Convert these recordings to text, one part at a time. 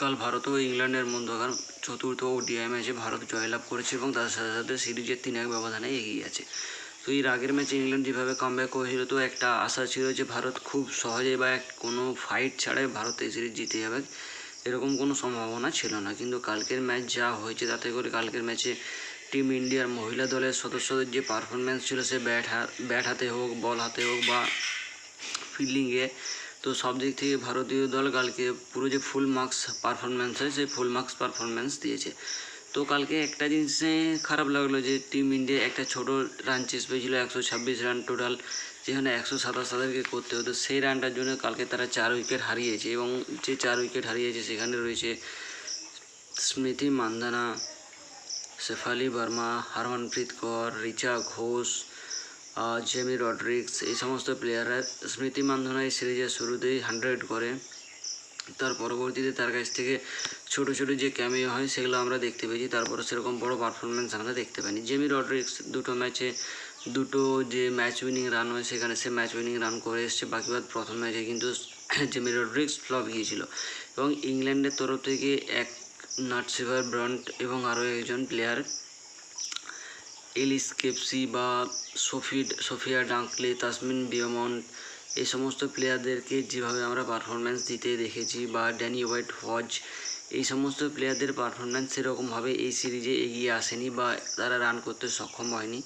কাল ভারত ও ইংল্যান্ডের মধ্যকার চতুর্থ ওডিআই ম্যাচে ভারত জয়লাভ করেছে এবং তার সাথে সাথে সিরিজের 3-1 ব্যবধানে এগিয়ে আছে। তো এর আগের ম্যাচে ইংল্যান্ড যেভাবে কামব্যাক করেছিল, তো একটা আশা ছিল যে ভারত খুব সহজে বা কোনো ফাইট ছাড়াই ভারত এই সিরিজ জিতে যাবে, এরকম কোনো সম্ভাবনা ছিল না। কিন্তু কালকের ম্যাচ যা হয়েছে তাতে করে কালকের ম্যাচে টিম ইন্ডিয়ার মহিলা দলের সদস্যদের যে পারফরমেন্স ছিল, সে ব্যাট হাতে হোক, বল হাতে হোক বা ফিল্ডিংয়ে, তো সব দিক থেকে ভারতীয় দল কালকে পুরো যে ফুল মার্কস পারফরমেন্স হয়, সেই ফুল মার্কস পারফরমেন্স দিয়েছে। তো কালকে একটা জিনিসে খারাপ লাগলো যে টিম ইন্ডিয়া একটা ছোটো রান চেস পেয়েছিল, 126 রান টোটাল, যেখানে 127 তাদেরকে করতে হতো। সেই রানটার জন্য কালকে তারা 4 উইকেট হারিয়েছে এবং যে 4 উইকেট হারিয়েছে সেখানে রয়েছে স্মৃতি মান্ধানা, শেফালি বর্মা, হরমনপ্রীত কৌর, রিচা ঘোষ, জেমি রড্রিক্স, এই সমস্ত প্লেয়াররা। স্মৃতি মান্ধানা এই সিরিজের শুরুতেই 100 করে, তার পরবর্তীতে তার কাছ থেকে ছোটো ছোটো যে ক্যামিও হয় সেগুলো আমরা দেখতে পেয়েছি, তারপরে সেরকম বড় পারফরমেন্স আমরা দেখতে পাইনি। জেমি রড্রিক্স দুটো ম্যাচে দুটো যে ম্যাচ উইনিং রান হয় সেখানে সে ম্যাচ উইনিং রান করে এসছে, বাকিবাদ প্রথম ম্যাচে কিন্তু জেমি রড্রিক্স ফ্লপ গিয়েছিল। এবং ইংল্যান্ডের তরফ থেকে এক নাটসিভার ব্রন্ট এবং আরও একজন প্লেয়ার এলিস কেপসি বা সোফিয়া ডাঙ্কলে, তাসমিন বিয়মন্ট, এই সমস্ত প্লেয়ারদেরকে যেভাবে আমরা পারফরমেন্স দিতে দেখেছি, বা ড্যানি হোয়াইট হজ, এই সমস্ত প্লেয়ারদের পারফরমেন্স সেরকমভাবে এই সিরিজে এগিয়ে আসেনি বা তারা রান করতে সক্ষম হয়নি।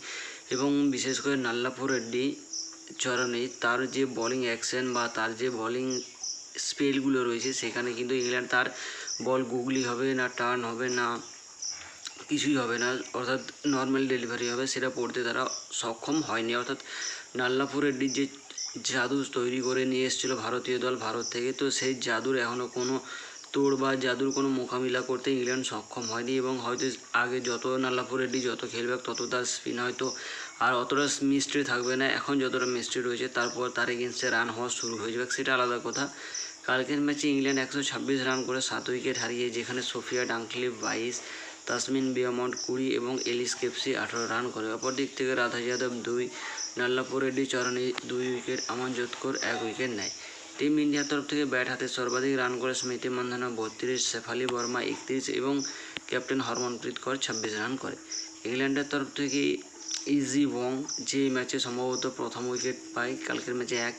এবং বিশেষ করে নাল্লাপুর রেড্ডি চরণে তার যে বোলিং অ্যাকশন বা তার যে বোলিং স্পেলগুলো রয়েছে, সেখানে কিন্তু ইংল্যান্ড তার বল গুগলি হবে না, টার্ন হবে না, কিছুই হবে না, অর্থাৎ নর্মাল ডেলিভারি হবে, সেটা পড়তে তারা সক্ষম হয়নি। অর্থাৎ নাল্লাপুর রেড্ডির যে জাদু তৈরি করে নিয়ে এসেছিলো ভারতীয় দল ভারত থেকে, তো সেই জাদুর এখনও কোনো তোড় বা জাদুর কোনো মোকাবিলা করতে ইংল্যান্ড সক্ষম হয়নি। এবং হয়তো আগে যত নাল্লাপুর রেড্ডি যত খেলবে তত তার স্পিন হয়তো আর অতটা মিস্ট্রি থাকবে না, এখন যতটা মিস্ট্রি রয়েছে তারপর তার এগেনস্টে রান হওয়া শুরু হয়ে যাবে, সেটা আলাদা কথা। কালকের ম্যাচে ইংল্যান্ড 126 রান করে 7 উইকেট হারিয়ে, যেখানে সোফিয়া ডাঙ্কলি 22, তাসমিন বিয়মন্ট 20 এবং এলিস কেপসি 18 রান করে। অপর দিক থেকে রাধা যাদব 2, নাল্লাপুর রেড্ডি চরণে 2 উইকেট, আমন জোতকর 1 উইকেট নেয়। টিম ইন্ডিয়ার তরফ থেকে ব্যাট হাতে সর্বাধিক রান করে স্মৃতি মান্ধানা 32, শেফালি বর্মা 31 এবং ক্যাপ্টেন হরমনপ্রীত কৌর 26 রান করে। ইংল্যান্ডের তরফ থেকে ইজি ওয়ং যে ম্যাচে সম্ভবত প্রথম উইকেট পায়, কালকের ম্যাচে 1,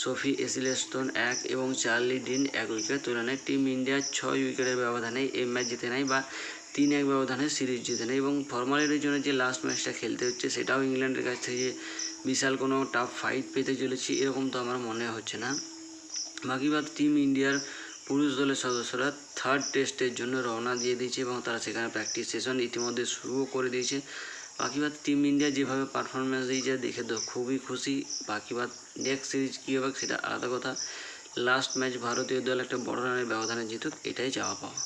সোফি এসিলেস্টন 1 এবং চার্লি ডিন 1 উইকেট তুলে নেয়। টিম ইন্ডিয়া 6 উইকেটের ব্যবধানে এই ম্যাচ জিতে নেয় বা 3-1 ব্যবধানে সিরিজ জিতে নেয়। এবং ফর্মালিটির জন্য যে লাস্ট ম্যাচটা খেলতে হচ্ছে, সেটাও ইংল্যান্ডের কাছ থেকে বিশাল কোনো টাফ ফাইট পেতে চলেছি এরকম তো আমার মনে হচ্ছে না। বাকিবাদ টিম ইন্ডিয়ার পুরুষ দলের সদস্যরা 3rd টেস্টের জন্য রওনা দিয়ে দিয়েছে এবং তারা সেখানে প্র্যাকটিস সেশন ইতিমধ্যে শুরুও করে দিয়েছে। বাকিবাদ টিম ইন্ডিয়া যেভাবে পারফরমেন্স দিয়েছে দেখে তো খুবই খুশি। বাকিবাদ নেক্সট সিরিজ কী হবে সেটা আলাদা কথা। লাস্ট ম্যাচ ভারতীয় দল একটা বড় রানের ব্যবধানে জিতুক, এটাই চাওয়া পাওয়া।